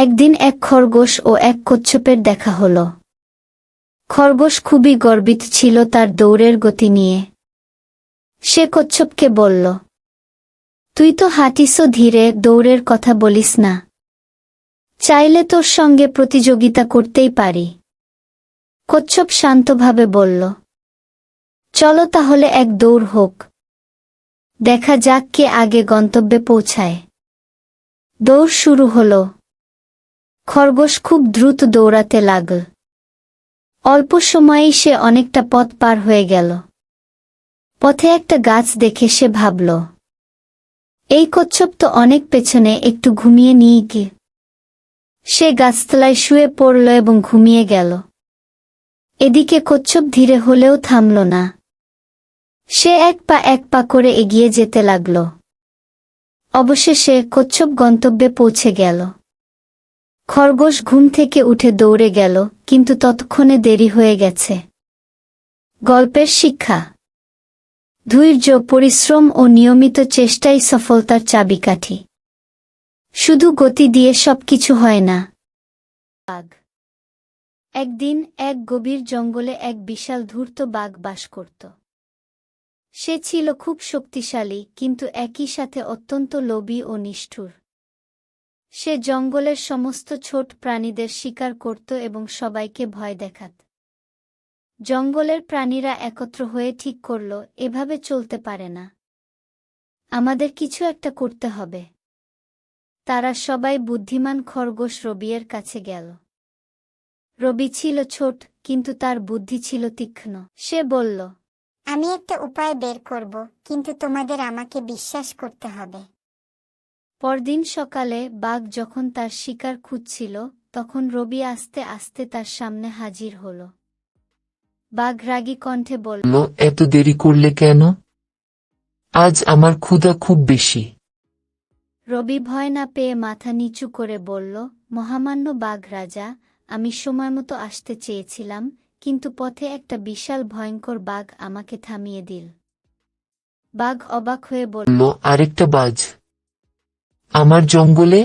একদিন এক খরগোশ ও এক কচ্ছপের দেখা হল। খরগোশ খুবই গর্বিত ছিল তার দৌড়ের গতি নিয়ে। সে কচ্ছপকে বলল, তুই তো হাঁটিস ধীরে, দৌড়ের কথা বলিস না। চাইলে তোর সঙ্গে প্রতিযোগিতা করতেই পারি। কচ্ছপ শান্তভাবে বলল, চলো তাহলে এক দৌড় হোক, দেখা যাক কে আগে গন্তব্যে পৌঁছায়। দৌড় শুরু হলো। খরগোশ খুব দ্রুত দৌড়াতে লাগল। অল্প সময়েই সে অনেকটা পথ পার হয়ে গেল। পথে একটা গাছ দেখে সে ভাবল, এই কচ্ছপ তো অনেক পেছনে, একটু ঘুমিয়ে নিই কি। সে গাছতলায় শুয়ে পড়ল এবং ঘুমিয়ে গেল। এদিকে কচ্ছপ ধীরে হলেও থামল না। সে এক পা করে এগিয়ে যেতে লাগল। অবশেষে কচ্ছপ গন্তব্যে পৌঁছে গেল। খরগোশ ঘুম থেকে উঠে দৌড়ে গেল, কিন্তু ততক্ষণে দেরি হয়ে গেছে। গল্পের শিক্ষা: ধৈর্য, পরিশ্রম ও নিয়মিত চেষ্টাই সফলতার চাবিকাঠি। শুধু গতি দিয়ে সবকিছু হয় না। বাঘ। একদিন এক গভীর জঙ্গলে এক বিশাল ধূর্ত বাঘ বাস করত। সে ছিল খুব শক্তিশালী, কিন্তু একই সাথে অত্যন্ত লোভী ও নিষ্ঠুর। সে জঙ্গলের সমস্ত ছোট প্রাণীদের শিকার করত এবং সবাইকে ভয় দেখাত। জঙ্গলের প্রাণীরা একত্র হয়ে ঠিক করল, এভাবে চলতে পারে না, আমাদের কিছু একটা করতে হবে। তারা সবাই বুদ্ধিমান খরগোশ রবিয়ের কাছে গেল। রবি ছিল ছোট, কিন্তু তার বুদ্ধি ছিল তীক্ষ্ণ। সে বলল, আমি একটা উপায় বের করব, কিন্তু তোমাদের আমাকে বিশ্বাস করতে হবে। পরদিন সকালে বাঘ যখন তার শিকার খুঁজছিল, তখন রবি আস্তে আস্তে তার সামনে হাজির হল। বাঘ রাগী কণ্ঠে বলল, এত দেরি করলে কেন? আজ আমার ক্ষুধা খুব বেশি। রবি ভয় না পেয়ে মাথা নিচু করে বলল, মহামান্য বাঘ রাজা, আমি সময়মতো আসতে চেয়েছিলাম, কিন্তু পথে একটা বিশাল ভয়ঙ্কর বাঘ আমাকে থামিয়ে দিল। বাঘ অবাক হয়ে বলল, আরেকটা বাজ আমার জঙ্গলে?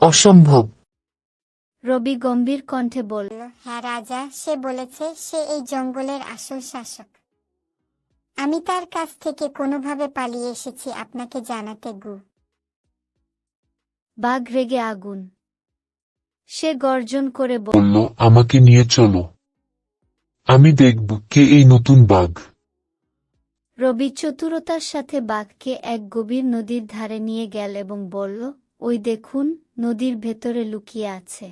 অসম্ভব। রবি গম্ভীর কণ্ঠে বলল, হ্যাঁ রাজা, সে বলেছে সে এই জঙ্গলের আসল শাসক। আমি তার কাছ থেকে কোনোভাবে পালিয়ে এসেছি আপনাকে জানাতে গু। বাঘ রেগে আগুন। সে গর্জন করে বলল, আমাকে নিয়ে চলো, আমি দেখব কে এই নতুন বাঘ। রবি চতুরতার সাথে বাঘকে এক গভীর নদীর ধারে নিয়ে গেল এবং বলল, ওই দেখুন, নদীর ভেতরে লুকিয়ে আছে।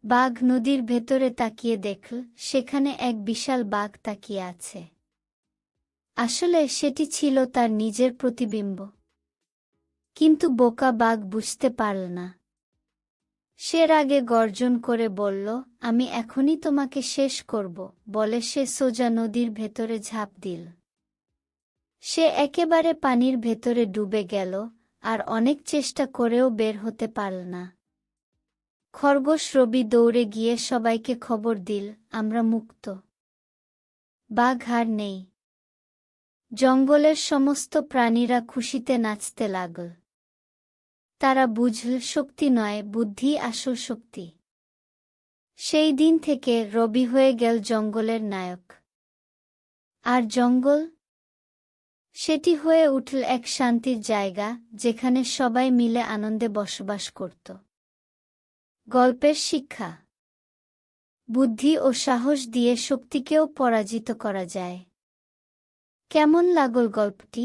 বাঘ নদীর ভেতরে তাকিয়ে দেখল, সেখানে এক বিশাল বাঘ তাকিয়ে আছে। আসলে সেটি ছিল তার নিজের প্রতিবিম্ব। কিন্তু বোকা বাঘ বুঝতে পারল না। সে রাগে গর্জন করে বলল, আমি এখনই তোমাকে শেষ করব, বলে সে সোজা নদীর ভেতরে ঝাঁপ দিল। সে একেবারে পানির ভেতরে ডুবে গেল, আর অনেক চেষ্টা করেও বের হতে পারল না। খরগোশ রবি দৌড়ে গিয়ে সবাইকে খবর দিল, আমরা মুক্ত। বাঘ আর নেই। জঙ্গলের সমস্ত প্রাণীরা খুশিতে নাচতে লাগল। তারা বুঝল, শক্তি নয়, বুদ্ধি আসল শক্তি। সেই দিন থেকে রবি হয়ে গেল জঙ্গলের নায়ক। আর জঙ্গল, সেটি হয়ে উঠল এক শান্তির জায়গা, যেখানে সবাই মিলে আনন্দে বসবাস করত। গল্পের শিক্ষা: বুদ্ধি ও সাহস দিয়ে শক্তিকেও পরাজিত করা যায়। কেমন লাগল গল্পটি?